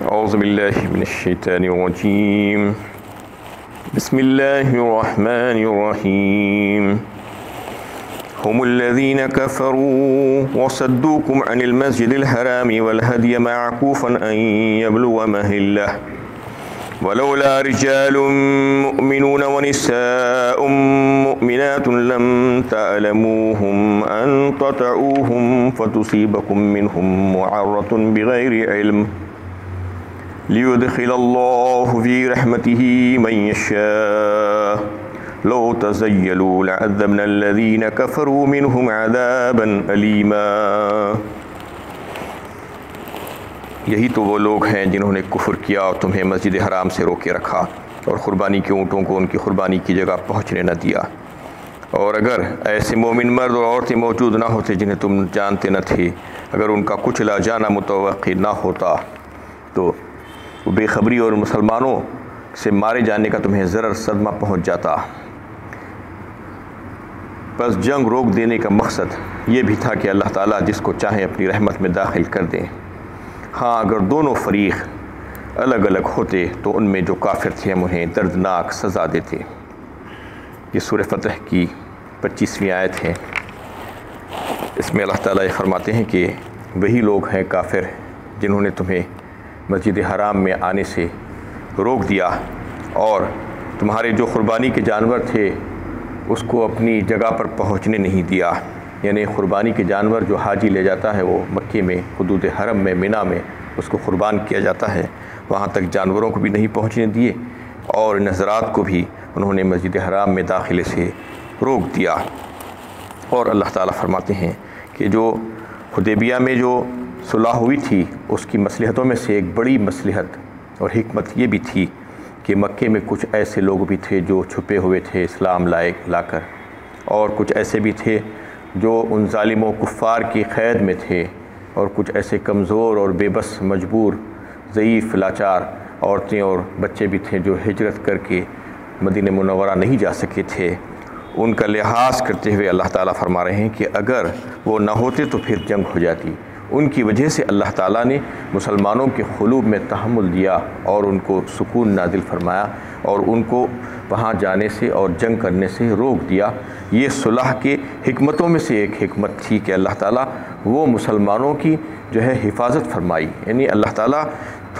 اعوذ باللہ من الشیطان الرجیم بسم اللہ الرحمن الرحیم هم الذين كفروا وصدوكم عن المسجد الحرام والهدي معكوفا أن يبلغ مهله ولولا رجال مؤمنون ونساء مؤمنات لم تعلموهم أن تطعوهم فتصيبكم منهم معرة بغير علم ليدخل الله في رحمته من يشاء لو تزيلوا لعذبنا الذين كفروا منهم عذابا أليما۔ یہی تو وہ لوگ ہیں جنہوں نے کفر کیا اور تمہیں مسجد حرام سے روکے رکھا اور قربانی کے اونٹوں کو ان کی قربانی کی جگہ پہنچنے نہ دیا۔ اور اگر ایسے مومن مرد اور عورتیں موجود نہ ہوتے جنہیں تم جانتے نہ تھے، اگر ان کا کچھ لا جانا متوقع نہ ہوتا تو بے خبری اور مسلمانوں سے مارے جانے کا تمہیں ضرر صدمہ پہنچ جاتا۔ بس جنگ روک دینے کا مقصد یہ بھی تھا کہ اللہ تعالیٰ جس کو چاہے اپنی رحمت میں داخل کر دیں۔ ہاں اگر دونوں فریق الگ الگ ہوتے تو ان میں جو کافر تھے ہم انہیں دردناک سزا دیتے۔ یہ سورہ فتح کی 25ویں آیت ہے۔ اس میں اللہ تعالیٰ یہ فرماتے ہیں کہ وہی لوگ ہیں کافر جنہوں نے تمہیں مسجد حرام میں آنے سے روک دیا اور تمہارے جو قربانی کے جانور تھے اس کو اپنی جگہ پر پہنچنے نہیں دیا۔ یعنی قربانی کے جانور جو حاجی لے جاتا ہے وہ مکے میں حدود حرم میں منی میں اس کو قربان کیا جاتا ہے، وہاں تک جانوروں کو بھی نہیں پہنچنے دیے اور نذرات کو بھی انہوں نے مسجد حرام میں داخلے سے روک دیا۔ اور اللہ تعالیٰ فرماتے ہیں کہ جو حدیبیہ میں جو صلح ہوئی تھی اس کی مصلحتوں میں سے ایک بڑی مصلحت اور حکمت یہ بھی تھی کہ مکے میں کچھ ایسے لوگ بھی تھے جو چھپے ہوئے تھے اسلام لا کر، اور کچھ ایسے بھی تھے جو ان ظالم و کفار کی قید میں تھے، اور کچھ ایسے کمزور اور بے بس مجبور ضعیف لاچار عورتیں اور بچے بھی تھے جو ہجرت کر کے مدینہ منورہ نہیں جا سکے تھے۔ ان کا لحاظ کرتے ہوئے اللہ تعالیٰ فرما رہے ہیں کہ اگر وہ نہ ہوتے تو پھر جنگ ہو جاتی۔ ان کی وجہ سے اللہ تعالیٰ نے مسلمانوں کے قلوب میں تحمل دیا اور ان کو سکون نازل فرمایا اور ان کو وہاں جانے سے اور جنگ کرنے سے روک دیا۔ یہ صلح کے حکمتوں میں سے ایک حکمت تھی کہ اللہ تعالیٰ وہ مسلمانوں کی جو ہے حفاظت فرمائی۔ یعنی اللہ تعالیٰ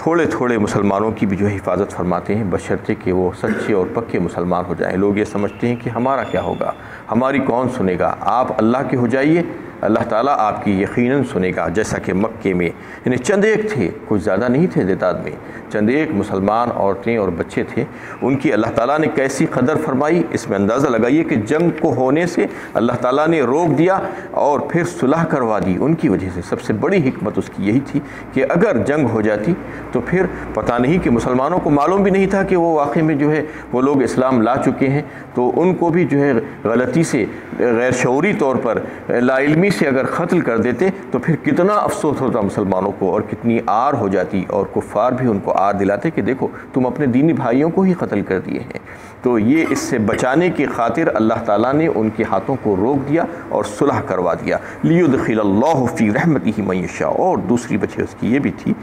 تھوڑے تھوڑے مسلمانوں کی بھی جو حفاظت فرماتے ہیں بشرطے کہ وہ سچے اور پکے مسلمان ہو جائیں۔ لوگ یہ سمجھتے ہیں کہ ہمارا کیا ہوگا، ہماری کون سنے گا، آپ اللہ کے ہو جائیے، اللہ تعالیٰ آپ کی یقیناً سنے گا۔ جیسا کہ مکے میں یعنی چند ایک تھے، کچھ زیادہ نہیں تھے تعداد میں، چند ایک مسلمان عورتیں اور بچے تھے، ان کی اللہ تعالیٰ نے کیسی قدر فرمائی۔ اس میں اندازہ لگائیے کہ جنگ کو ہونے سے اللہ تعالیٰ نے روک دیا اور پھر صلح کروا دی ان کی وجہ سے۔ سب سے بڑی حکمت اس کی یہی تھی کہ اگر جنگ ہو جاتی تو پھر پتہ نہیں کہ مسلمانوں کو معلوم بھی نہیں تھا کہ وہ واقعے میں جو ہے وہ لوگ اسلام لا چکے ہیں، تو ان کو بھی جو ہے غلطی سے غیر شعوری طور پر لا علمی سے اگر قتل کر دیتے تو پھر کتنا افسوس ہوتا مسلمانوں کو اور کتنی آر ہو جاتی، اور کفار بھی ان کو آر دلاتے کہ دیکھو تم اپنے دینی بھائیوں کو ہی قتل کر دیے ہیں۔ تو یہ اس سے بچانے کی خاطر اللہ تعالیٰ نے ان کے ہاتھوں کو روک دیا اور صلح کروا دیا۔ لیدخل اللہ فی رحمتہ من یشاء۔ اور دوسری وجہ اس کی یہ بھی تھی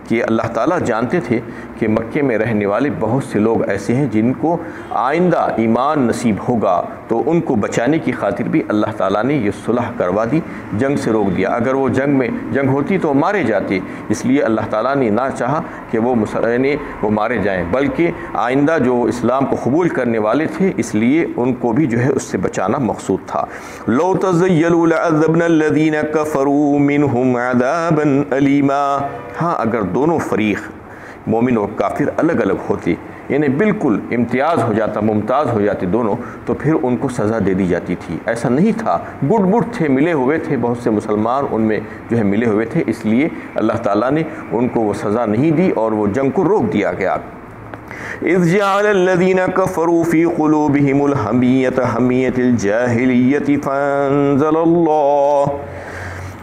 کہ اللہ تعالیٰ جانتے تھے کہ مکے میں رہنے والے بہت سے لوگ ایسے ہیں جن کو آئندہ ایمان نصیب ہوگا، تو ان کو بچانے کی خاطر بھی اللہ تعالیٰ نے یہ صلح کروا دی، جنگ سے روک دیا۔ اگر وہ جنگ ہوتی تو مارے جاتے، اس لیے اللہ تعالیٰ نے نہ چاہا کہ وہ مارے جائیں، بلکہ آئندہ جو اسلام کو قبول کرنے والے تھے اس لیے ان کو بھی جو ہے اس سے بچانا مقصود تھا۔ لو تزیلوا لعذبنا الذین کفروا منہم عذابا علیما۔ ہاں اگر دونوں فریق مومن اور کافر الگ الگ ہوتے، یعنی بالکل امتیاز ہو جاتا، ممتاز ہو جاتے دونوں، تو پھر ان کو سزا دے دی جاتی تھی۔ ایسا نہیں تھا، گٹ گٹ تھے، ملے ہوئے تھے، بہت سے مسلمان ان میں جو ہے ملے ہوئے تھے، اس لیے اللہ تعالیٰ نے ان کو وہ سزا نہیں دی اور وہ جنگ کو روک دیا گیا۔ اذ جعل الذین کفروا فی قلوبہم الحمیۃ حمیۃ الجاہلیۃ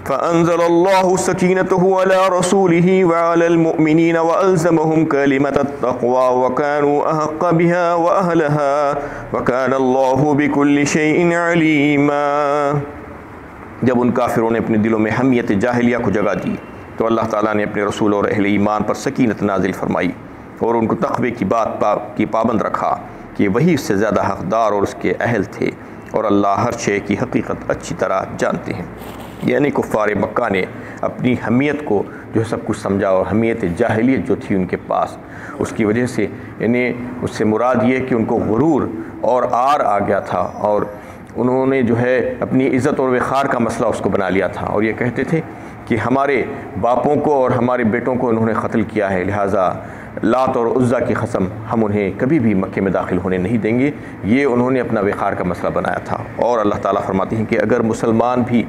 فأنزل الله سكينته على رسوله وعلى المؤمنين وألزمهم كلمة التقوى وكانوا أحق بها وأهلها وكان الله بكل شيء عليما۔ جب ان کافروں نے اپنے دلوں میں حمیت جاہلیہ کو جگہ دی، تو اللہ تعالیٰ نے اپنے رسول اور اہل ایمان پر سکینت نازل فرمائی اور ان کو تقوی کی بات کی پابند رکھا کہ وہی اس سے زیادہ حقدار اور اس کے اہل تھے، اور اللہ ہر شے کی حقیقت اچھی طرح جانتے ہیں۔ یعنی کفار مکہ نے اپنی حمیت کو جو ہے سب کچھ سمجھا، اور حمیت جاہلیت جو تھی ان کے پاس، اس کی وجہ سے یعنی اس سے مراد یہ کہ ان کو غرور اور آر آ گیا تھا، اور انہوں نے جو ہے اپنی عزت اور وقار کا مسئلہ اس کو بنا لیا تھا، اور یہ کہتے تھے کہ ہمارے باپوں کو اور ہمارے بیٹوں کو انہوں نے قتل کیا ہے، لہٰذا لات اور عزا کی قسم ہم انہیں کبھی بھی مکے میں داخل ہونے نہیں دیں گے۔ یہ انہوں نے اپنا وقار کا مسئلہ بنایا تھا۔ اور اللہ تعالیٰ فرماتے ہیں کہ اگر مسلمان بھی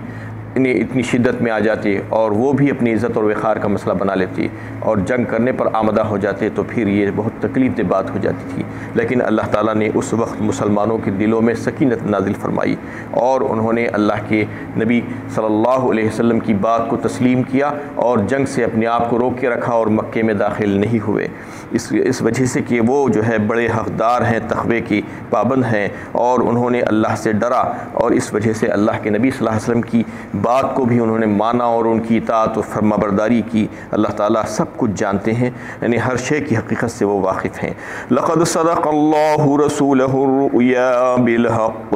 انہیں اتنی شدت میں آ جاتے اور وہ بھی اپنی عزت اور وقار کا مسئلہ بنا لیتے اور جنگ کرنے پر آمادہ ہو جاتے تو پھر یہ بہت تکلیف دہ بات ہو جاتی تھی، لیکن اللہ تعالیٰ نے اس وقت مسلمانوں کے دلوں میں سکینت نازل فرمائی، اور انہوں نے اللہ کے نبی صلی اللہ علیہ وسلم کی بات کو تسلیم کیا اور جنگ سے اپنے آپ کو روک کے رکھا اور مکے میں داخل نہیں ہوئے، اس وجہ سے کہ وہ جو ہے بڑے حقدار ہیں، تقوی کی پابند ہیں، اور انہوں نے اللہ سے ڈرا، اور اس وجہ سے اللہ کے نبی صلی اللہ علیہ وسلم کی بات کو بھی انہوں نے مانا اور ان کی اطاعت و فرما برداری کی۔ اللہ تعالیٰ سب کچھ جانتے ہیں، یعنی ہر شے کی حقیقت سے وہ واقف ہیں۔ لقد صدق اللہ رسولہ الرؤیا بالحق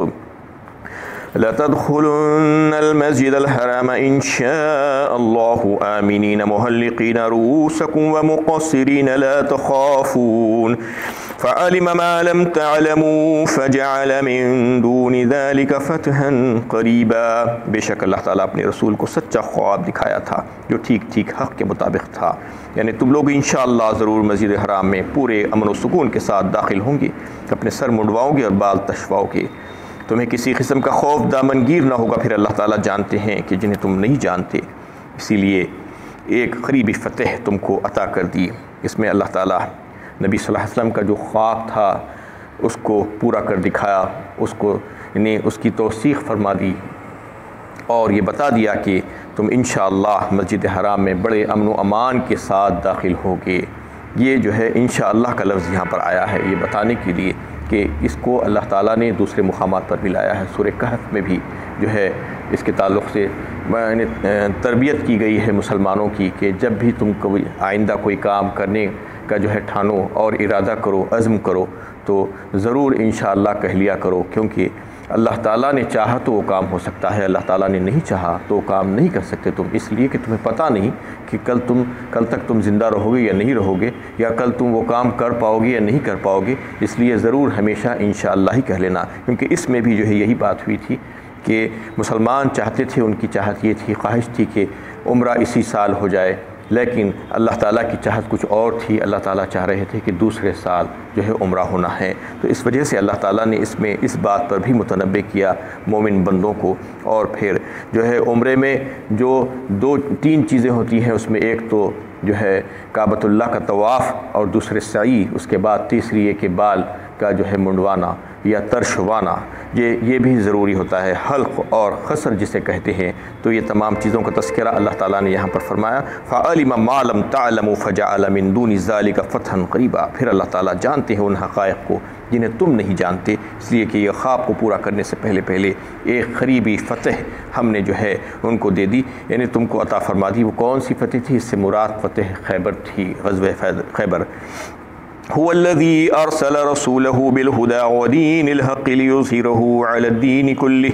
لتدخلن المسجد الحرام ان شاء اللہ آمنین محلقین رؤوسکم ومقصرین لا تخافون فعلم ما لم تعلموا فجعل من دون ذلك فتحا قریبا۔ بے شک اللہ تعالیٰ اپنے رسول کو سچا خواب دکھایا تھا جو ٹھیک ٹھیک حق کے مطابق تھا، یعنی تم لوگ انشاءاللہ ضرور مسجد حرام میں پورے امن و سکون کے ساتھ داخل ہوں گے، اپنے سر منڈواؤ گے اور بال تشواؤ گے، تمہیں کسی قسم کا خوف دامنگیر نہ ہوگا، پھر اللہ تعالیٰ جانتے ہیں کہ جنہیں تم نہیں جانتے، اسی لیے ایک قریبی فتح تم کو عطا کر دی۔ اس میں اللہ تعالیٰ نبی صلی اللہ علیہ وسلم کا جو خواب تھا اس کو پورا کر دکھایا، اس کو یعنی اس کی توثیق فرما دی، اور یہ بتا دیا کہ تم انشاءاللہ مسجد حرام میں بڑے امن و امان کے ساتھ داخل ہوگے۔ یہ جو ہے انشاءاللہ کا لفظ یہاں پر آیا ہے یہ بتانے کے لیے کہ اس کو اللہ تعالیٰ نے دوسرے مقامات پر بھی لایا ہے۔ سورہ کہف میں بھی جو ہے اس کے تعلق سے تربیت کی گئی ہے مسلمانوں کی کہ جب بھی تم کوئی آئندہ کوئی کام کرنے کا جو ہے ٹھانو اور ارادہ کرو، عزم کرو، تو ضرور انشاءاللہ کہہ لیا کرو، کیونکہ اللہ تعالیٰ نے چاہا تو وہ کام ہو سکتا ہے، اللہ تعالیٰ نے نہیں چاہا تو وہ کام نہیں کر سکتے تم، اس لیے کہ تمہیں پتہ نہیں کہ کل تک تم زندہ رہو گے یا نہیں رہو گے، یا کل تم وہ کام کر پاؤ گے یا نہیں کر پاؤ گے، اس لیے ضرور ہمیشہ انشاءاللہ ہی کہہ لینا، کیونکہ اس میں بھی جو ہے یہی بات ہوئی تھی کہ مسلمان چاہتے تھے، ان کی چاہت یہ تھی، خواہش تھی کہ عمرہ اسی سال ہو جائے، لیکن اللہ تعالیٰ کی چاہت کچھ اور تھی، اللہ تعالیٰ چاہ رہے تھے کہ دوسرے سال جو ہے عمرہ ہونا ہے، تو اس وجہ سے اللہ تعالیٰ نے اس میں اس بات پر بھی متنبہ کیا مومن بندوں کو۔ اور پھر جو ہے عمرے میں جو تین چیزیں ہوتی ہیں، اس میں ایک تو جو ہے کعبۃ اللہ کا طواف، اور دوسرے سعی، اس کے بعد تیسری یہ کہ بال کا جو ہے منڈوانا یا ترشوانا، یہ بھی ضروری ہوتا ہے، حلق اور خصر جسے کہتے ہیں، تو یہ تمام چیزوں کا تذکرہ اللہ تعالیٰ نے یہاں پر فرمایا۔ فَعَلِمَ مَا لَمْ تَعْلَمُوا فَجَعَلَ مِن دُونِ ذَلِكَ فَتْحًا قَرِيبًا۔ پھر اللہ تعالیٰ جانتے ہیں ان حقائق کو جنہیں تم نہیں جانتے، اس لیے کہ یہ خواب کو پورا کرنے سے پہلے ایک قریبی فتح ہم نے جو ہے ان کو دے دی، یعنی تم کو عطا فرما دی۔ وہ کون سی فتح تھی؟ اس سے مراد فتح خیبر تھی، غزوہ خیبر۔ هو الذي أرسل رسوله بالهدى ودين الحق ليظهره على الدين كله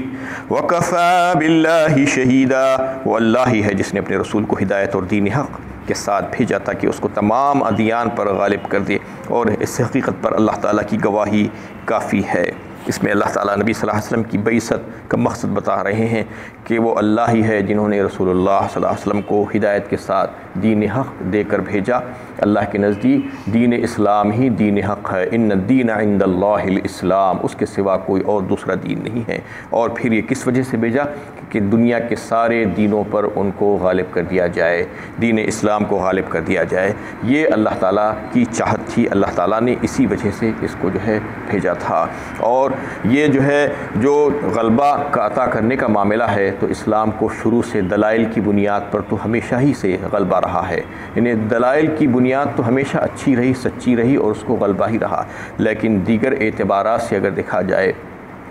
وكفى بالله شهيدا۔ وہ اللہ ہی ہے جس نے اپنے رسول کو ہدایت اور دین حق کے ساتھ بھیجا تاکہ اس کو تمام ادیان پر غالب کر دے، اور اس حقیقت پر اللہ تعالیٰ کی گواہی کافی ہے۔ اس میں اللہ تعالیٰ نبی صلی اللہ علیہ وسلم کی بعثت کا مقصد بتا رہے ہیں کہ وہ اللہ ہی ہے جنہوں نے رسول اللہ صلی اللہ علیہ وسلم کو ہدایت کے ساتھ دین حق دے کر بھیجا۔ اللہ کے نزدیک دین اسلام ہی دین حق ہے، ان الدین عند اللہ الاسلام، اس کے سوا کوئی اور دوسرا دین نہیں ہے۔ اور پھر یہ کس وجہ سے بھیجا؟ کہ دنیا کے سارے دینوں پر ان کو غالب کر دیا جائے، دین اسلام کو غالب کر دیا جائے، یہ اللہ تعالیٰ کی چاہت تھی، اللہ تعالیٰ نے اسی وجہ سے اس کو جو ہے بھیجا تھا۔ اور یہ جو ہے جو غلبہ کا عطا کرنے کا معاملہ ہے تو اسلام کو شروع سے دلائل کی بنیاد پر تو ہمیشہ ہی سے غلبہ رہا ہے، یعنی دلائل کی بنیاد تو ہمیشہ اچھی رہی، سچی رہی، اور اس کو غلبہ ہی رہا، لیکن دیگر اعتبارات سے اگر دیکھا جائے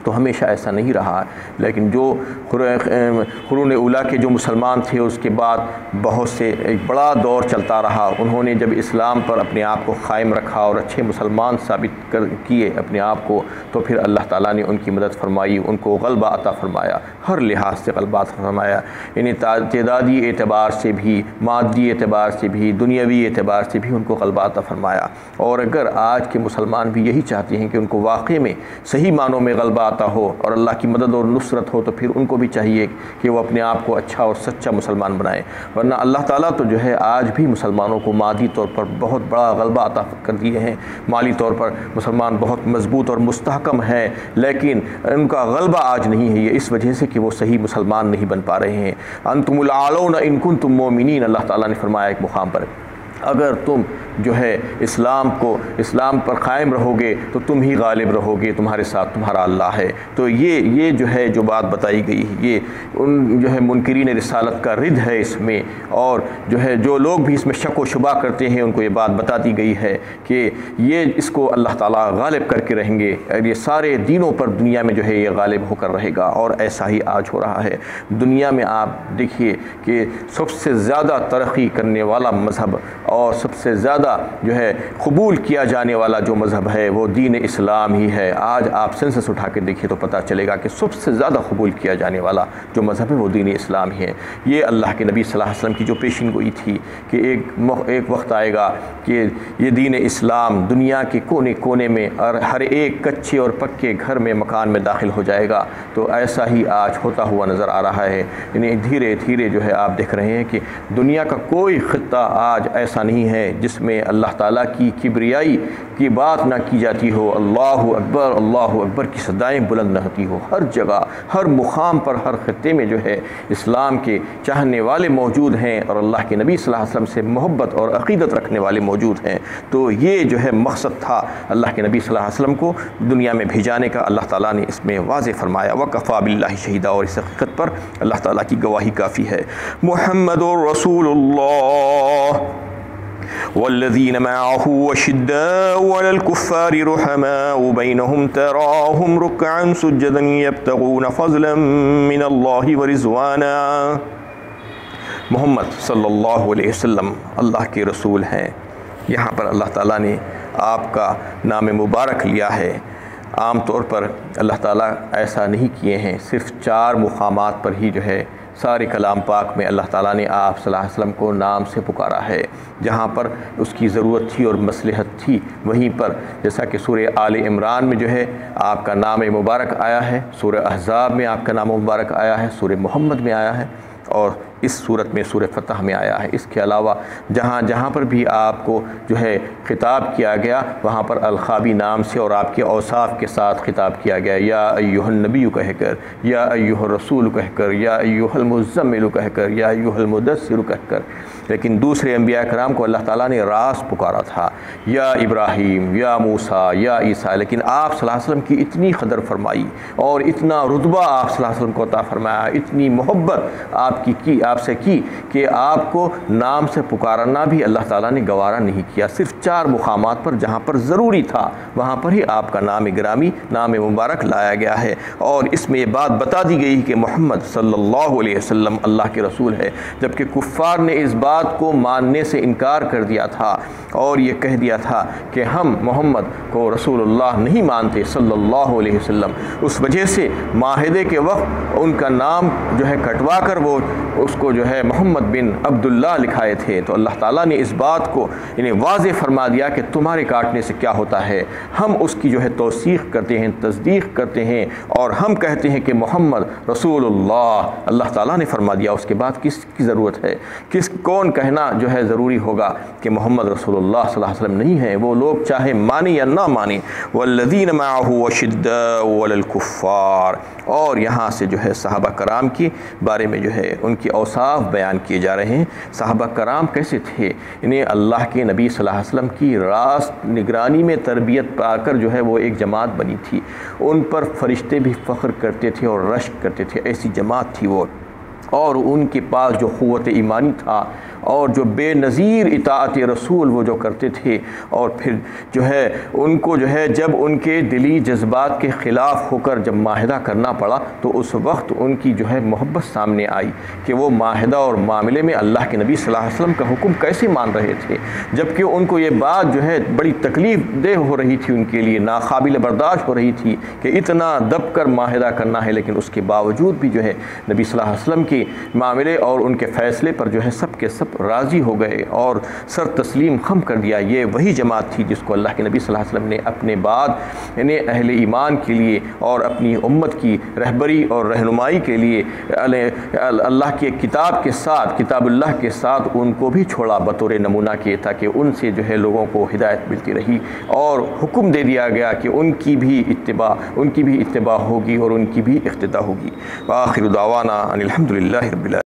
تو ہمیشہ ایسا نہیں رہا، لیکن جو قرون اولیٰ کے جو مسلمان تھے اس کے بعد بہت سے ایک بڑا دور چلتا رہا، انہوں نے جب اسلام پر اپنے آپ کو قائم رکھا اور اچھے مسلمان ثابت کیے اپنے آپ کو، تو پھر اللہ تعالیٰ نے ان کی مدد فرمائی، ان کو غلبہ عطا فرمایا، ہر لحاظ سے غلبہ عطا فرمایا، یعنی تعدادی اعتبار سے بھی، مادی اعتبار سے بھی، دنیاوی اعتبار سے بھی ان کو غلبہ عطا فرمایا۔ اور اگر آج کے مسلمان بھی یہی چاہتے ہیں کہ ان کو واقعی میں صحیح معنوں میں غلبہ عطا ہو اور اللہ کی مدد اور نصرت ہو، تو پھر ان کو بھی چاہیے کہ وہ اپنے آپ کو اچھا اور سچا مسلمان بنائیں، ورنہ اللہ تعالیٰ تو جو ہے آج بھی مسلمانوں کو مادی طور پر بہت بڑا غلبہ عطا کر دیے ہیں، مالی طور پر مسلمان بہت مضبوط اور مستحکم ہیں، لیکن ان کا غلبہ آج نہیں ہے، یہ اس وجہ سے کہ وہ صحیح مسلمان نہیں بن پا رہے ہیں۔ انتم الاعلون ان کنتم مومنین، اللہ تعالیٰ نے فرمایا ایک مقام پر، اگر تم جو ہے اسلام پر قائم رہو گے تو تم ہی غالب رہو گے، تمہارے ساتھ تمہارا اللہ ہے۔ تو یہ جو ہے جو بات بتائی گئی ہے، یہ ان جو ہے منکرین رسالت کا رد ہے اس میں، اور جو ہے جو لوگ بھی اس میں شک و شبہ کرتے ہیں ان کو یہ بات بتا دی گئی ہے کہ یہ اس کو اللہ تعالیٰ غالب کر کے رہیں گے، اور یہ سارے دینوں پر دنیا میں جو ہے یہ غالب ہو کر رہے گا، اور ایسا ہی آج ہو رہا ہے دنیا میں۔ آپ دیکھیے کہ سب سے زیادہ ترقی کرنے والا مذہب اور سب سے زیادہ جو ہے قبول کیا جانے والا جو مذہب ہے وہ دین اسلام ہی ہے۔ آج آپ سینسس اٹھا کے دیکھیے تو پتہ چلے گا کہ سب سے زیادہ قبول کیا جانے والا جو مذہب ہے وہ دین اسلام ہی ہے۔ یہ اللہ کے نبی صلی اللہ علیہ وسلم کی جو پیشین گوئی تھی کہ ایک وقت آئے گا کہ یہ دین اسلام دنیا کے کونے کونے میں اور ہر ایک کچے اور پکے گھر میں مکان میں داخل ہو جائے گا، تو ایسا ہی آج ہوتا ہوا نظر آ رہا ہے۔ یعنی دھیرے دھیرے جو ہے آپ دیکھ رہے ہیں کہ دنیا کا کوئی خطہ آج ایسا نہیں ہے جس میں اللہ تعالیٰ کی کبریائی کی بات نہ کی جاتی ہو، اللہ اکبر کی صدائیں بلند نہ ہوتی ہو۔ ہر جگہ، ہر مقام پر، ہر خطے میں جو ہے اسلام کے چاہنے والے موجود ہیں اور اللہ کے نبی صلی اللہ علیہ وسلم سے محبت اور عقیدت رکھنے والے موجود ہیں۔ تو یہ جو ہے مقصد تھا اللہ کے نبی صلی اللہ علیہ وسلم کو دنیا میں بھیجانے کا، اللہ تعالیٰ نے اس میں واضح فرمایا، وَكَفَىٰ بِاللَّهِ شَهِيدًا، اور اس حقیقت پر اللہ تعالیٰ کی گواہی کافی ہے۔ محمد رسول اللہ والذین معه وشداء علی الکفار رحماء بینہم تراہم رکعا سجدا یبتغون فضلا من اللہ ورضوانا۔ محمد صلی اللہ علیہ وسلم اللہ کے رسول ہیں۔ یہاں پر اللہ تعالیٰ نے آپ کا نام مبارک لیا ہے۔ عام طور پر اللہ تعالیٰ ایسا نہیں کیے ہیں، صرف 4 مقامات پر ہی جو ہے سارے کلام پاک میں اللہ تعالیٰ نے آپ صلی اللہ علیہ وسلم کو نام سے پکارا ہے، جہاں پر اس کی ضرورت تھی اور مصلحت تھی وہیں پر، جیسا کہ سورہ آل عمران میں جو ہے آپ کا نام مبارک آیا ہے، سورہ احزاب میں آپ کا نام مبارک آیا ہے، سورہ محمد میں آیا ہے، اور اس صورت میں سورہ فتح میں آیا ہے۔ اس کے علاوہ جہاں جہاں پر بھی آپ کو جو ہے خطاب کیا گیا وہاں پر الخابی نام سے اور آپ کے اوصاف کے ساتھ خطاب کیا گیا، یا ایھا النبی کہہ کر، یا ایھا الرسول کہہ کر، یا ایھا المزمل کہہ کر، یا ایھا المدثر کہہ کر۔ لیکن دوسرے انبیاء کرام کو اللہ تعالیٰ نے راست پکارا تھا، یا ابراہیم، یا موسیٰ، یا عیسیٰ، لیکن آپ صلی اللہ علیہ وسلم کی اتنی قدر فرمائی اور اتنا رتبہ آپ صلی اللہ علیہ وسلم کو عطا فرمایا، اتنی محبت آپ سے کی کہ آپ کو نام سے پکارنا بھی اللہ تعالیٰ نے گوارا نہیں کیا۔ صرف 4 مقامات پر جہاں پر ضروری تھا وہاں پر ہی آپ کا نام گرامی، نام مبارک لایا گیا ہے، اور اس میں یہ بات بتا دی گئی کہ محمد صلی اللہ علیہ وسلم اللہ کے رسول ہے، جبکہ کفار نے اس بات کو ماننے سے انکار کر دیا تھا اور یہ کہہ دیا تھا کہ ہم محمد کو رسول اللہ نہیں مانتے صلی اللہ علیہ وسلم۔ اس وجہ سے معاہدے کے وقت ان کا نام جو ہے کٹوا کر وہ اس کو جو ہے محمد بن عبداللہ لکھائے تھے۔ تو اللہ تعالیٰ نے اس بات کو انہیں واضح فرما دیا کہ تمہارے کاٹنے سے کیا ہوتا ہے، ہم اس کی جو ہے توثیق کرتے ہیں، تصدیق کرتے ہیں، اور ہم کہتے ہیں کہ محمد رسول اللہ۔ اللہ تعالیٰ نے فرما دیا، اس کے بعد کس کی ضرورت ہے، کون کہنا جو ہے ضروری ہوگا کہ محمد رسول اللہ صلی اللہ علیہ وسلم نہیں ہے، وہ لوگ چاہے مانیں یا نہ مانیں۔ والذین معہ وشداء علی الکفار، اور یہاں سے جو ہے صحابہ کرام کے بارے میں جو ہے ان کی اوصاف بیان کیے جا رہے ہیں۔ صحابہ کرام کیسے تھے؟ انہیں اللہ کے نبی صلی اللہ علیہ وسلم کی راست نگرانی میں تربیت پا کر جو ہے وہ ایک جماعت بنی تھی، ان پر فرشتے بھی فخر کرتے تھے اور رشک کرتے تھے، ایسی جماعت تھی وہ۔ اور ان کے پاس جو قوت ایمانی تھا اور جو بے نظیر اطاعت رسول وہ جو کرتے تھے، اور پھر جو ہے ان کو جو ہے جب ان کے دلی جذبات کے خلاف ہو کر جب معاہدہ کرنا پڑا تو اس وقت ان کی جو ہے محبت سامنے آئی کہ وہ معاہدہ اور معاملے میں اللہ کے نبی صلی اللہ علیہ وسلم کا حکم کیسے مان رہے تھے، جبکہ ان کو یہ بات جو ہے بڑی تکلیف دہ ہو رہی تھی، ان کے لیے ناقابل برداشت ہو رہی تھی کہ اتنا دب کر معاہدہ کرنا ہے، لیکن اس کے باوجود بھی جو ہے نبی صلی اللہ علیہ وسلم کے معاملے اور ان کے فیصلے پر جو ہے سب کے سب راضی ہو گئے اور سر تسلیم خم کر دیا۔ یہ وہی جماعت تھی جس کو اللہ کے نبی صلی اللہ علیہ وسلم نے اپنے بعد یعنی اہل ایمان کے لیے اور اپنی امت کی رہبری اور رہنمائی کے لیے اللہ کے کتاب کے ساتھ، کتاب اللہ کے ساتھ ان کو بھی چھوڑا بطور نمونہ کے، تاکہ ان سے جو ہے لوگوں کو ہدایت ملتی رہی، اور حکم دے دیا گیا کہ ان کی بھی اتباع ہوگی اور ان کی بھی اقتداء ہوگی۔ وآخر دعوانا ان الحمد للہ رب العالمین۔